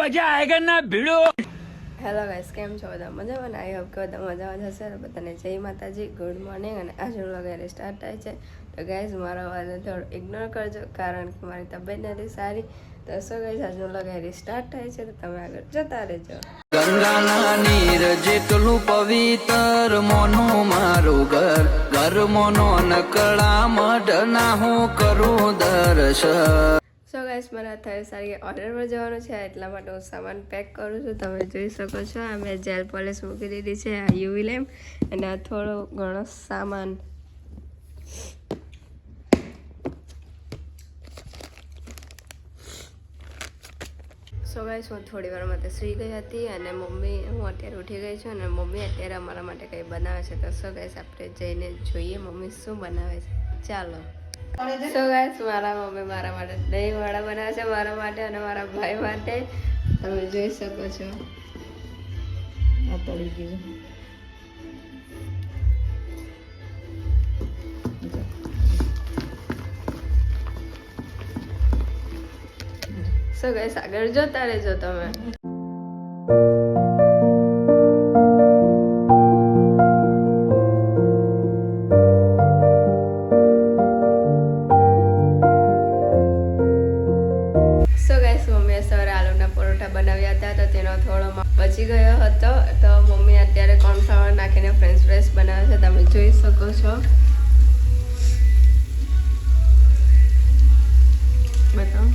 मजा आएगा ना भिड़ो। હેલો ગાઈસ, કેમ છો બધા? મજામાં ને? આઈ હોપ કે બધા મજામાં જ હશે. બધાને જય માતાજી, ગુડ મોર્નિંગ. અને આજનો વગેરે સ્ટાર્ટ થાય છે. તો ગાઈસ, મારો અવાજને થોડો ઇગ્નોર કરજો, કારણ કે મારી તબિયત નથી સારી. તો શું ગાઈસ, આજનો વગેરે સ્ટાર્ટ થાય છે, તો તમે આગળ જતા રહેજો. ગંગાના નીર જેટલું પવિત્ર મોનું મારું ઘર, ઘર મોનો નકળા મઢના હું કરું દર્શન. સો ગાઈસ, મને અત્યારે સારી ઓર્ડર પર જવાનું છે, એટલા માટે હું સામાન પેક કરું છું. તમે જોઈ શકો છો, આ મેં જેલ પોલિશ મૂકી દીધી છે, આ યુવી લેમ્પ અને આ થોડો ઘણો સામાન. સો ગાઈસ, હું થોડી વાર માટે સુઈ ગઈ હતી અને હું અત્યારે ઉઠી ગઈ છું અને મમ્મી અત્યારે અમારા માટે કંઈ બનાવે છે. તો સો ગાઈસ, આપણે જઈને જોઈએ મમ્મી શું બનાવે છે. ચાલો. સો ગાઈસ, મારા મમ્મી મારા માટે દહીં વડા બનાવે છે, મારા માટે અને મારા ભાઈ માટે. તમે જોઈ શકો છો. આ તળી ગયું. સો ગાઈસ, આગળ જોતા રહેજો તમે. મમ્મીએ સવારે આલુના પરોઠા બનાવ્યા હતા, તો તેનો થોડો બચી ગયો હતો. તો મમ્મી અત્યારે કોર્નફ્લાવર નાખીને ફ્રેન્ચ ફ્રાઈસ બનાવે છે, તમે જોઈ શકો છો. બતાવો.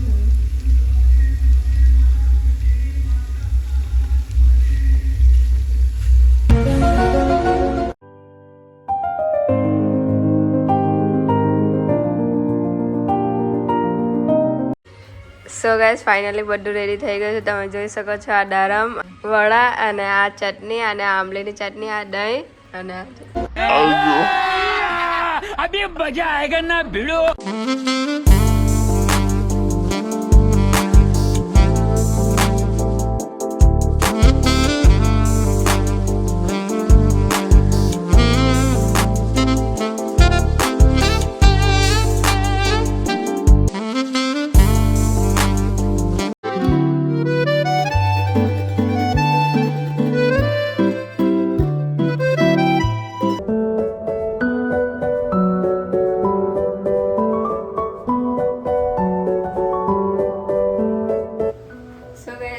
સો ગાઈસ, ફાઇનલી બધું રેડી થઈ ગયું છે, તમે જોઈ શકો છો. આ દારમ વડા અને આ ચટણી અને આંબલીની ચટણી, આ દહીં અને अभी मजा आएगा ना भिड़ो.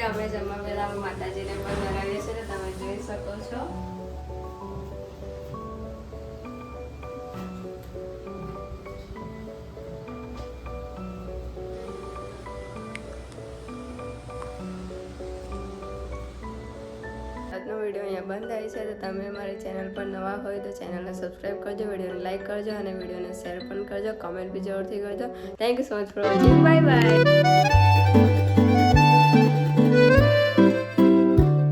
અમે જમવા પહેલા માતાજીને પણ બનાવીએ છીએ, તમે જોઈ શકો છો. આજનો વિડીયો અહીંયા બંધ થાય છે. તો તમે મારી ચેનલ પર નવા હોય તો ચેનલને સબસ્ક્રાઈબ કરજો, વિડીયોને લાઈક કરજો અને વિડીયોને શેર પણ કરજો, કમેન્ટ બી જરૂરથી કરજો. Thank you so much for watching. Bye bye.